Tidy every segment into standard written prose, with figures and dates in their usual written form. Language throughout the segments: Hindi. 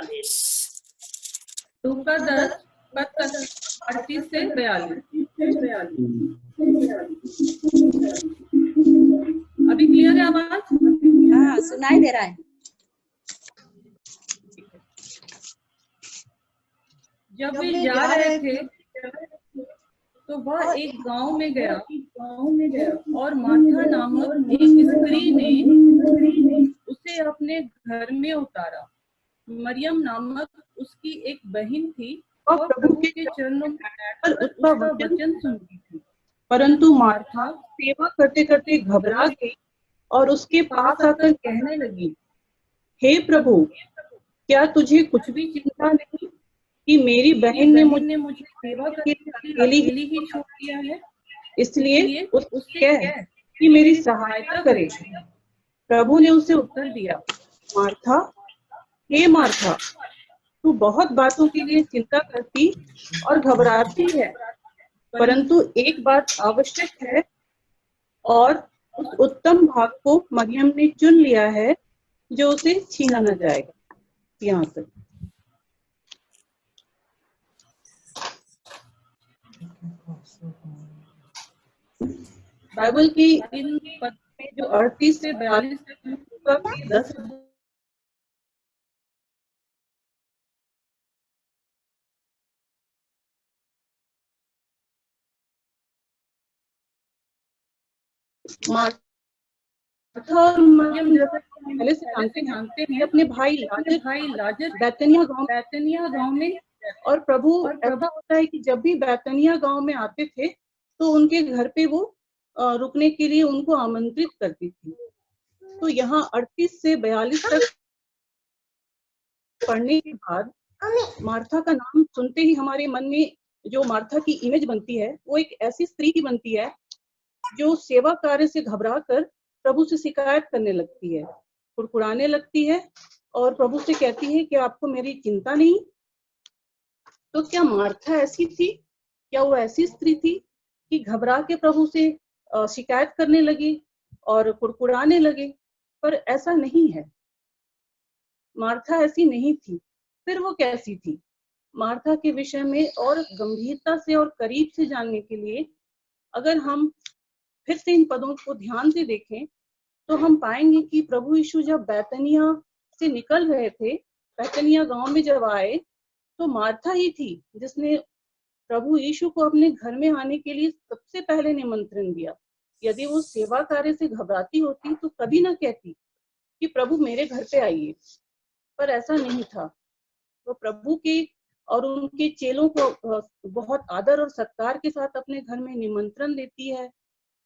42। लूका 10 पद 38 से 42। अभी क्लियर है आवाज? हाँ, सुनाई दे रहा है। जब वे जा रहे थे तो वह एक गांव में गया और मार्था नामक एक स्त्री ने उसे अपने घर में उतारा। मरियम नामक उसकी एक बहन थी, वह प्रभु के चरणों में बैठकर उसका वचन सुनती थी। परंतु मार्था सेवा करते करते घबरा गई और उसके पास आकर कहने लगी, हे प्रभु, क्या तुझे कुछ भी चिंता नहीं कि मेरी बहन ने मुझे सेवा करने अकेली ही छोड़ दिया है? इसलिए उससे कह कि मेरी सहायता करे। प्रभु ने उसे उत्तर दिया, मार्था, हे मार्था, तू बहुत बातों के लिए चिंता करती और घबराती है, परंतु एक बात आवश्यक है और उस उत्तम भाग को मरियम ने चुन लिया है जो उसे छीना न जाएगा। यहाँ तक। बाइबल की इन पद में जो 38 से 42 तक 10 मार्था और मरियम जैसा पहले से जानते हैं अपने भाई लाजर बैतनिया गांव में, और प्रभु ऐसा होता है कि जब भी बैतनिया गांव में आते थे तो उनके घर पे वो रुकने के लिए उनको आमंत्रित करती थी। तो यहाँ 38 से 42 तक पढ़ने के बाद मार्था का नाम सुनते ही हमारे मन में जो मार्था की इमेज बनती है वो एक ऐसी स्त्री की बनती है जो सेवा कार्य से घबरा कर प्रभु से शिकायत करने लगती है, कुड़कुड़ाने लगती है और प्रभु से कहती है कि आपको मेरी चिंता नहीं। तो क्या मार्था ऐसी थी? क्या वो ऐसी स्त्री थी कि घबरा के प्रभु से शिकायत करने लगी और कुड़कुड़ाने लगे? पर ऐसा नहीं है, मार्था ऐसी नहीं थी। फिर वो कैसी थी? मार्था के विषय में और गंभीरता से और करीब से जानने के लिए अगर हम फिर से इन पदों को ध्यान से देखें तो हम पाएंगे कि प्रभु यीशु जब बैतनिया से निकल रहे थे, बैतनिया गांव में जब आए, तो मार्था ही थी जिसने प्रभु यीशु को अपने घर में आने के लिए सबसे पहले निमंत्रण दिया। यदि वो सेवा कार्य से घबराती होती तो कभी ना कहती कि प्रभु मेरे घर पे आइए, पर ऐसा नहीं था। वो प्रभु के और उनके चेलों को बहुत आदर और सत्कार के साथ अपने घर में निमंत्रण देती है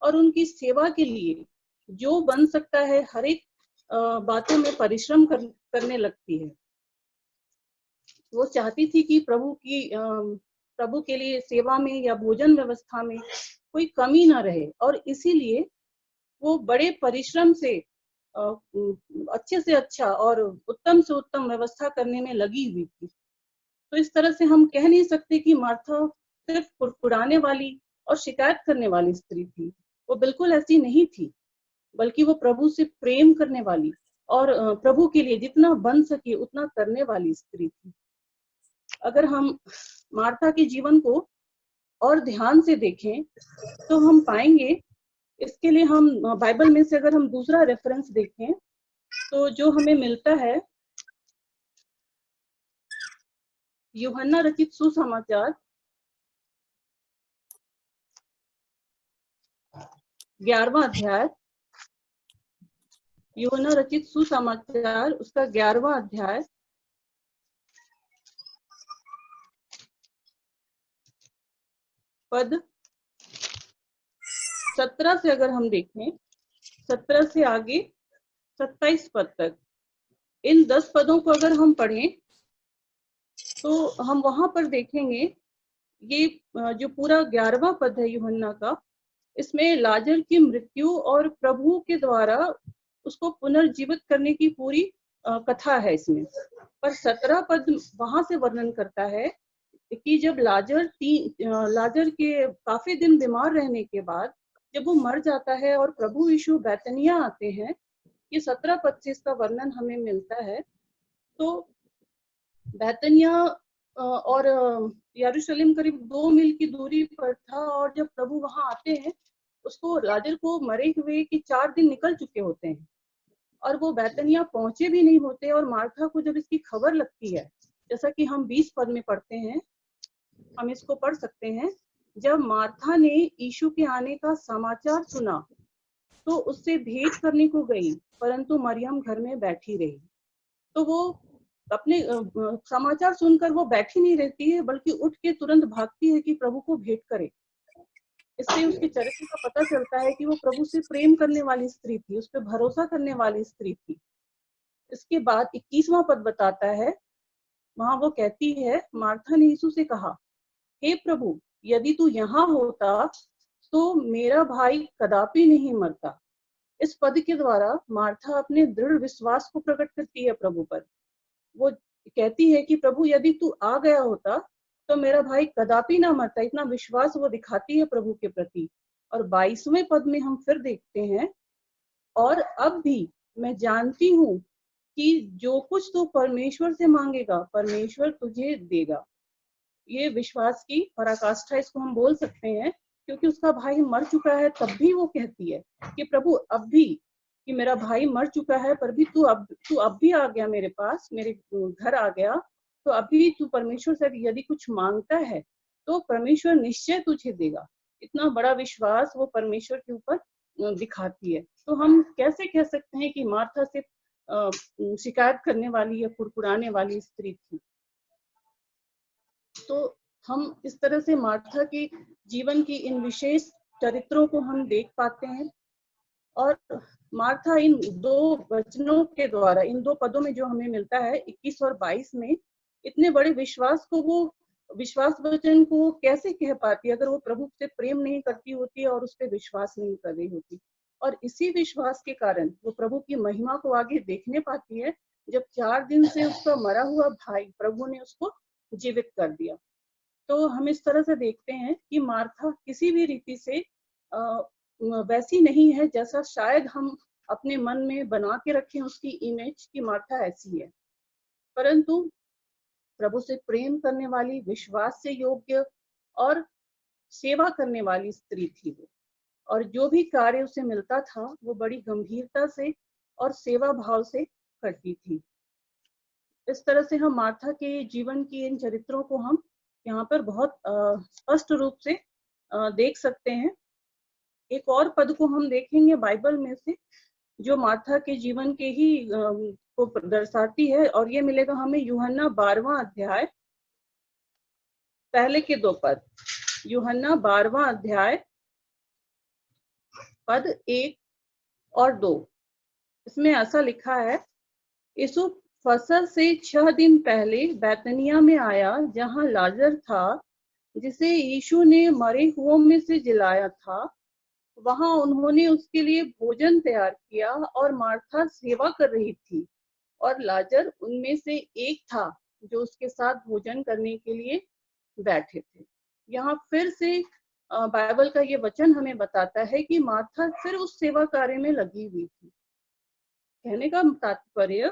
और उनकी सेवा के लिए जो बन सकता है हर एक बातों में परिश्रम करने लगती है। वो चाहती थी कि प्रभु के लिए सेवा में या भोजन व्यवस्था में कोई कमी ना रहे, और इसीलिए वो बड़े परिश्रम से अच्छे से अच्छा और उत्तम से उत्तम व्यवस्था करने में लगी हुई थी। तो इस तरह से हम कह नहीं सकते कि मार्था सिर्फ कुड़कुड़ाने वाली और शिकायत करने वाली स्त्री थी। वो बिल्कुल ऐसी नहीं थी, बल्कि वो प्रभु से प्रेम करने वाली और प्रभु के लिए जितना बन सके उतना करने वाली स्त्री थी। अगर हम मार्था के जीवन को और ध्यान से देखें तो हम पाएंगे, इसके लिए हम बाइबल में से अगर हम दूसरा रेफरेंस देखें तो जो हमें मिलता है यूहन्ना रचित सुसमाचार 11वां अध्याय, यूहन्ना रचित सुसमाचार उसका 11वां अध्याय पद 17 से अगर हम देखें, 17 से आगे 27 पद तक, इन 10 पदों को अगर हम पढ़ें तो हम वहां पर देखेंगे ये जो पूरा 11वां पद है यूहन्ना का, इसमें लाजर की मृत्यु और प्रभु के द्वारा उसको पुनर्जीवित करने की पूरी कथा है इसमें। पर 17 पद वहां से वर्णन करता है कि जब लाजर के काफी दिन बीमार रहने के बाद जब वो मर जाता है और प्रभु यीशु बैतनिया आते हैं, ये 17 पद से इसका वर्णन हमें मिलता है। तो बैतनिया और यरूशलेम करीब 2 मील की दूरी पर था, और जब प्रभु वहां आते हैं, उसको लाजर को मरे हुए कि 4 दिन निकल चुके होते हैं, और वो बैतनिया पहुंचे भी नहीं होते। और मार्था को जब इसकी खबर लगती है, जैसा कि हम 20 पद में पढ़ते हैं, हम इसको पढ़ सकते हैं। जब मार्था ने यीशु के आने का समाचार सुना तो उससे भेंट करने को गई, परंतु मरियम घर में बैठी रही। तो वो अपने समाचार सुनकर वो बैठी नहीं रहती है, बल्कि उठ के तुरंत भागती है कि प्रभु को भेंट करे। इससे उसके चरित्र का पता चलता है कि वो प्रभु से प्रेम करने वाली स्त्री थी, उस पर भरोसा करने वाली स्त्री थी। इसके बाद 21वां पद बताता है, वहां वो कहती है, मार्था ने यीशु से कहा, हे प्रभु, यदि तू यहाँ होता तो मेरा भाई कदापि नहीं मरता। इस पद के द्वारा मार्था अपने दृढ़ विश्वास को प्रकट करती है प्रभु पर। वो कहती है कि प्रभु, यदि तू आ गया होता तो मेरा भाई कदापि ना मरता। इतना विश्वास वो दिखाती है प्रभु के प्रति। और 22वें पद में हम फिर देखते हैं, और अब भी मैं जानती हूँ कि जो कुछ तू परमेश्वर से मांगेगा परमेश्वर तुझे देगा। ये विश्वास की पराकाष्ठा इसको हम बोल सकते हैं, क्योंकि उसका भाई मर चुका है, तब भी वो कहती है कि प्रभु, अब भी, कि मेरा भाई मर चुका है पर भी तू अब भी आ गया मेरे पास, मेरे घर आ गया, तो अभी तू परमेश्वर से यदि कुछ मांगता है तो परमेश्वर निश्चय तुझे देगा। इतना बड़ा विश्वास वो परमेश्वर के ऊपर दिखाती है। तो हम कैसे कह सकते हैं कि मार्था से शिकायत करने वाली या कुड़कुड़ाने वाली स्त्री थी। तो हम इस तरह से मार्था के जीवन की इन विशेष चरित्रों को हम देख पाते हैं। और मार्था इन 2 वचनों के द्वारा, इन 2 पदों में जो हमें मिलता है 21 और 22 में, इतने बड़े विश्वास को, वो विश्वास वचन को कैसे कह पाती अगर वो प्रभु से प्रेम नहीं करती होती और उस पर विश्वास नहीं कर रही होती। और इसी विश्वास के कारण वो प्रभु की महिमा को आगे देखने पाती है, जब 4 दिन से उसका मरा हुआ भाई प्रभु ने उसको जीवित कर दिया। तो हम इस तरह से देखते हैं कि मार्था किसी भी रीति से वैसी नहीं है जैसा शायद हम अपने मन में बना के रखें उसकी इमेज कि मार्था ऐसी है, परंतु प्रभु से प्रेम करने वाली, विश्वास से योग्य और सेवा करने वाली स्त्री थी वो। और जो भी कार्य उसे मिलता था वो बड़ी गंभीरता से और सेवा भाव से करती थी। इस तरह से हम मार्था के जीवन की इन चरित्रों को हम यहाँ पर बहुत स्पष्ट रूप से देख सकते हैं। एक और पद को हम देखेंगे बाइबल में से, जो मार्था के जीवन के ही को दर्शाती है, और ये मिलेगा हमें यूहन्ना 12वां अध्याय, पहले के 2 पद। यूहन्ना 12वां अध्याय पद 1 और 2। इसमें ऐसा लिखा है, यीशु फसह से 6 दिन पहले बैतनिया में आया, जहां लाजर था जिसे यीशु ने मरे हुओं में से जिलाया था। वहां उन्होंने उसके लिए भोजन तैयार किया और मार्था सेवा कर रही थी, और लाजर उनमें से एक था जो उसके साथ भोजन करने के लिए बैठे थे। यहाँ फिर से बाइबल का ये वचन हमें बताता है कि मार्था फिर उस सेवा कार्य में लगी हुई थी। कहने का तात्पर्य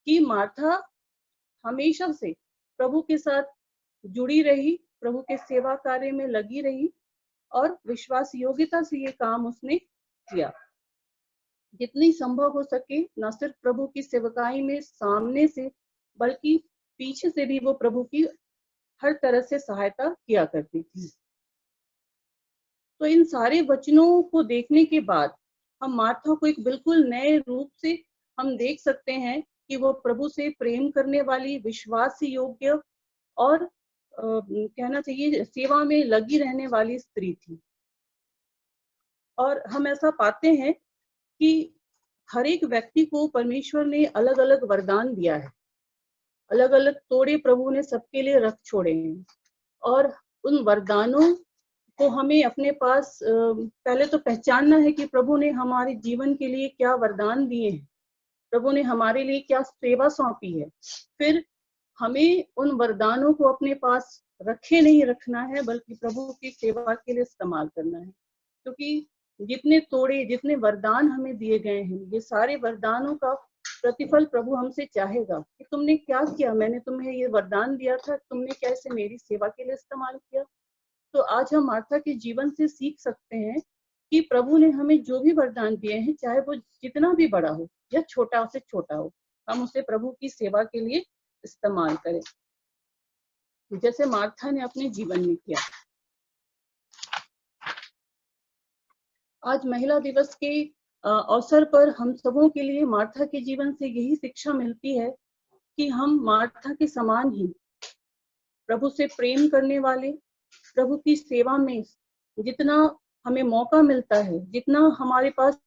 कि मार्था हमेशा से प्रभु के साथ जुड़ी रही, प्रभु के सेवा कार्य में लगी रही, और विश्वास योग्यता से ये काम उसने किया। जितनी संभव हो सके, न सिर्फ प्रभु की सेवकाई में सामने से बल्कि पीछे से भी वो प्रभु की हर तरह से सहायता किया करती थी। तो इन सारे वचनों को देखने के बाद हम मार्था को एक बिल्कुल नए रूप से हम देख सकते हैं कि वो प्रभु से प्रेम करने वाली, विश्वास योग्य और कहना चाहिए सेवा में लगी रहने वाली स्त्री थी। और हम ऐसा पाते हैं कि हर एक व्यक्ति को परमेश्वर ने अलग अलग वरदान दिया है, अलग अलग तोड़े प्रभु ने सबके लिए रख छोड़े हैं, और उन वरदानों को हमें अपने पास पहले तो पहचानना है कि प्रभु ने हमारे जीवन के लिए क्या वरदान दिए हैं, प्रभु ने हमारे लिए क्या सेवा सौंपी है। फिर हमें उन वरदानों को अपने पास रखे नहीं रखना है, बल्कि प्रभु की सेवा के लिए इस्तेमाल करना है। क्योंकि जितने तोड़े, जितने वरदान हमें दिए गए हैं, ये सारे वरदानों का प्रतिफल प्रभु हमसे चाहेगा कि तुमने क्या किया, मैंने तुम्हें ये वरदान दिया था, तुमने क्या इसे मेरी सेवा के लिए इस्तेमाल किया। तो आज हम मार्था के जीवन से सीख सकते हैं कि प्रभु ने हमें जो भी वरदान दिए हैं, चाहे वो जितना भी बड़ा हो या छोटा से छोटा हो, हम उसे प्रभु की सेवा के लिए इस्तेमाल करें, जैसे मार्था ने अपने जीवन में किया। आज महिला दिवस के अवसर पर हम सबों के लिए मार्था के जीवन से यही शिक्षा मिलती है कि हम मार्था के समान ही प्रभु से प्रेम करने वाले, प्रभु की सेवा में जितना हमें मौका मिलता है, जितना हमारे पास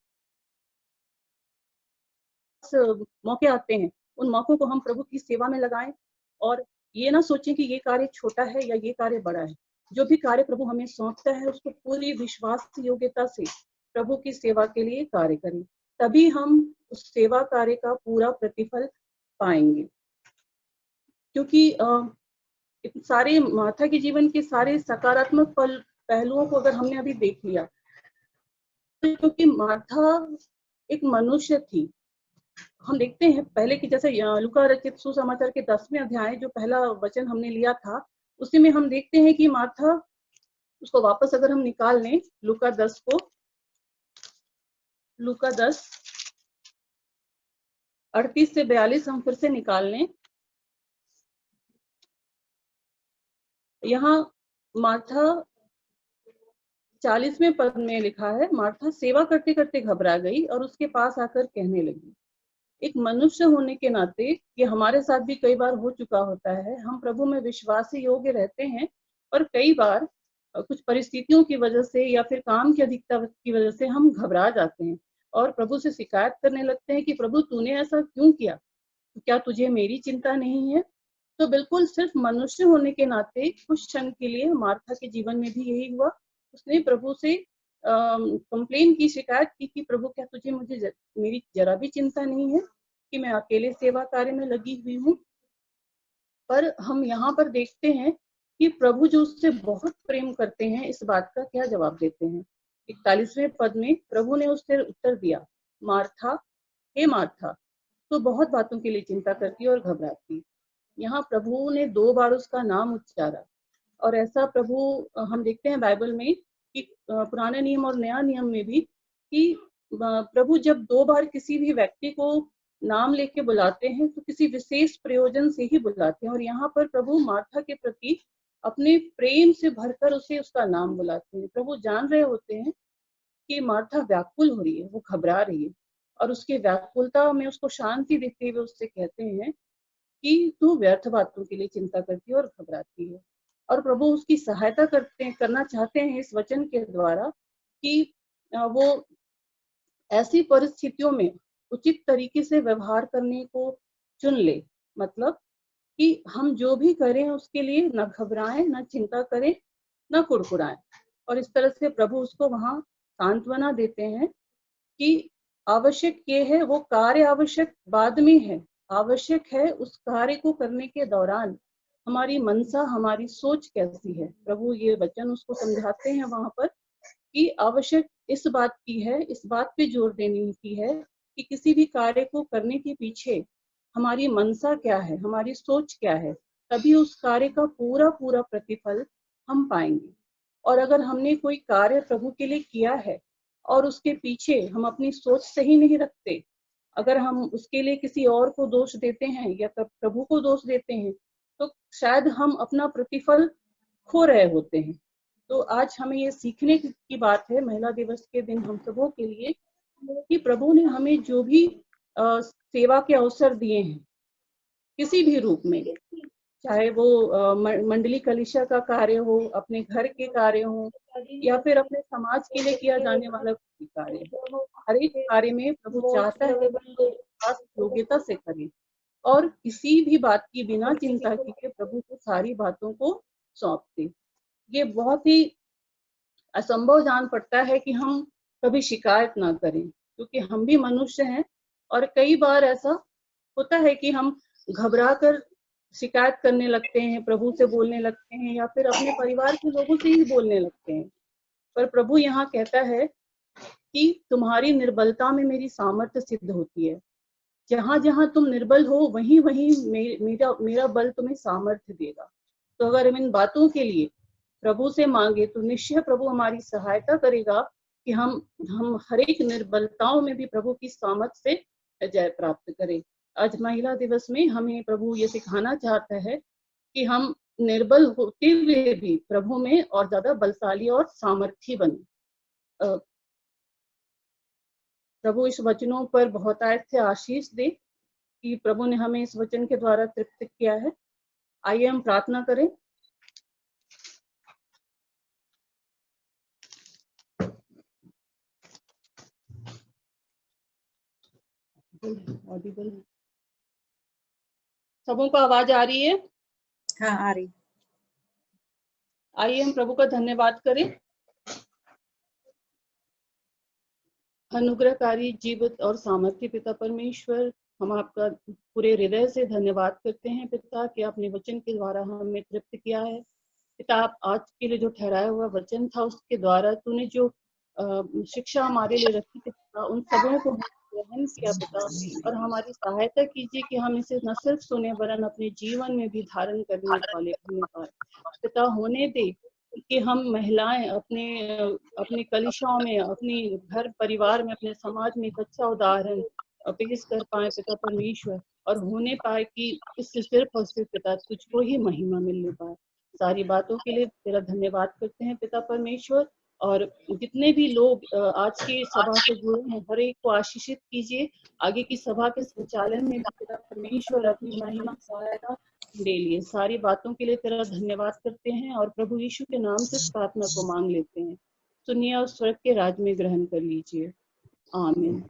मौके आते हैं, उन मौकों को हम प्रभु की सेवा में लगाएं और ये ना सोचें कि ये कार्य छोटा है या ये कार्य बड़ा है। जो भी कार्य प्रभु हमें सौंपता है उसको पूरी विश्वास योग्यता से प्रभु की सेवा के लिए कार्य करें, तभी हम उस सेवा कार्य का पूरा प्रतिफल पाएंगे। क्योंकि सारे मार्था के जीवन के सारे सकारात्मक पहलुओं को अगर हमने अभी देख लिया, क्योंकि मार्था एक मनुष्य थी। हम देखते हैं पहले की, जैसे लूका रचित सुसमाचार के 10वें अध्याय जो पहला वचन हमने लिया था, उसी में हम देखते हैं कि मार्था, उसको वापस अगर हम निकाल लें लूका 10 को, लूका 10 38 से 42 हम फिर से निकाल लें। यहाँ मार्था 40वें पद में लिखा है, मार्था सेवा करते करते घबरा गई और उसके पास आकर कहने लगी। एक मनुष्य होने के नाते ये हमारे साथ भी कई बार हो चुका होता है, हम प्रभु में विश्वास योग्य रहते हैं और कई बार कुछ परिस्थितियों की वजह से या फिर काम की अधिकता की वजह से हम घबरा जाते हैं और प्रभु से शिकायत करने लगते हैं कि प्रभु तूने ऐसा क्यों किया, क्या तुझे मेरी चिंता नहीं है। तो बिल्कुल सिर्फ मनुष्य होने के नाते कुछ क्षण के लिए मार्था के जीवन में भी यही हुआ। उसने प्रभु से कंप्लेन की, शिकायत की कि प्रभु क्या तुझे मुझे मेरी जरा भी चिंता नहीं है कि मैं अकेले सेवा कार्य में लगी हुई हूँ। पर हम यहाँ पर देखते हैं कि प्रभु जो उससे बहुत प्रेम करते हैं, इस बात का क्या जवाब देते हैं। 41वें पद में प्रभु ने उससे उत्तर दिया, मार्था, हे मार्था, तो बहुत बातों के लिए चिंता करती और घबराती। यहाँ प्रभु ने 2 बार उसका नाम उच्चारा और ऐसा प्रभु हम देखते हैं बाइबल में कि पुराने नियम और नया नियम में भी कि प्रभु जब 2 बार किसी भी व्यक्ति को नाम लेके बुलाते हैं तो किसी विशेष प्रयोजन से ही बुलाते हैं। और यहाँ पर प्रभु मार्था के प्रति अपने प्रेम से भरकर उसे उसका नाम बुलाते हैं। प्रभु जान रहे होते हैं कि मार्था व्याकुल हो रही है, वो घबरा रही है, और उसकी व्याकुलता में उसको शांति देते हुए उससे कहते हैं कि तू व्यर्थ बातों के लिए चिंता करती है और घबराती है। और प्रभु उसकी सहायता करना चाहते हैं इस वचन के द्वारा कि वो ऐसी परिस्थितियों में उचित तरीके से व्यवहार करने को चुन ले। मतलब कि हम जो भी करें उसके लिए न घबराएं, न चिंता करें, न कुड़कुड़ाएं। और इस तरह से प्रभु उसको वहां सांत्वना देते हैं कि आवश्यक ये है, वो कार्य आवश्यक बाद में है, आवश्यक है उस कार्य को करने के दौरान हमारी मनसा, हमारी सोच कैसी है। प्रभु ये वचन उसको समझाते हैं वहां पर कि आवश्यक इस बात की है, इस बात पे जोर देने की है कि किसी भी कार्य को करने के पीछे हमारी मनसा क्या है, हमारी सोच क्या है, तभी उस कार्य का पूरा पूरा प्रतिफल हम पाएंगे। और अगर हमने कोई कार्य प्रभु के लिए किया है और उसके पीछे हम अपनी सोच सही नहीं रखते, अगर हम उसके लिए किसी और को दोष देते हैं या प्रभु को दोष देते हैं, तो शायद हम अपना प्रतिफल खो रहे होते हैं। तो आज हमें ये सीखने की बात है महिला दिवस के दिन हम सबों के लिए कि प्रभु ने हमें जो भी सेवा के अवसर दिए हैं किसी भी रूप में, चाहे वो मंडली कलीसिया का कार्य हो, अपने घर के कार्य हो, या फिर अपने समाज के लिए किया जाने वाला कोई कार्य हो, हर एक कार्य में प्रभु चाहता है कि योग्यता से करें और किसी भी बात की बिना चिंता किए प्रभु को सारी बातों को सौंप दे। ये बहुत ही असंभव जान पड़ता है कि हम कभी शिकायत ना करें, क्योंकि हम भी मनुष्य हैं और कई बार ऐसा होता है कि हम घबरा कर शिकायत करने लगते हैं, प्रभु से बोलने लगते हैं या फिर अपने परिवार के लोगों से ही बोलने लगते हैं। पर प्रभु यहाँ कहता है कि तुम्हारी निर्बलता में मेरी सामर्थ्य सिद्ध होती है। जहां जहां तुम निर्बल हो वहीं वहीं मेरा बल तुम्हें सामर्थ्य देगा। तो अगर हम इन बातों के लिए प्रभु से मांगे तो निश्चय प्रभु हमारी सहायता करेगा कि हम हर एक निर्बलताओं में भी प्रभु की सामर्थ से जय प्राप्त करें। आज महिला दिवस में हमें प्रभु ये सिखाना चाहता है कि हम निर्बल होते हुए भी प्रभु में और ज्यादा बलशाली और सामर्थी बने। प्रभु इस वचनों पर बहुत से आशीष दे कि प्रभु ने हमें इस वचन के द्वारा तृप्त किया है। आइए हम प्रार्थना करें। सबों को आवाज आ रही है? हाँ आ रही। आइए हम प्रभु का धन्यवाद करें। अनुग्रहकारी जीवित और सामर्थ्य पिता परमेश्वर, हम आपका पूरे हृदय से धन्यवाद करते हैं पिता कि आपने वचन के द्वारा हमें तृप्त किया है। पिता, आप आज के लिए जो ठहराया हुआ वचन था उसके द्वारा तूने जो शिक्षा हमारे लिए रखी थी पिता, उन सबों को ग्रहण किया पिता, और हमारी सहायता कीजिए कि हम इसे न सिर्फ सुने वरन अपने जीवन में भी धारण करने वाले होने पाए। पिता, होने दे कि हम महिलाएं अपने कलिशाओं में, अपने घर परिवार में, अपने समाज में एक अच्छा उदाहरण पेश कर पाए पिता परमेश्वर, और होने पाए कि इससे सिर्फ और सिर्फ पिता तुझको ही महिमा मिलने पाए। सारी बातों के लिए तेरा धन्यवाद करते हैं पिता परमेश्वर, और जितने भी लोग आज की सभा से जुड़े हैं हर एक को आशीषित कीजिए। आगे की सभा के संचालन में भी पिता परमेश्वर अपनी महिमा सहायता ले लिए। सारी बातों के लिए तेरा धन्यवाद करते हैं और प्रभु यीशु के नाम से प्रार्थना को मांग लेते हैं। सुनिए और स्वर्ग के राज में ग्रहण कर लीजिए। आमीन।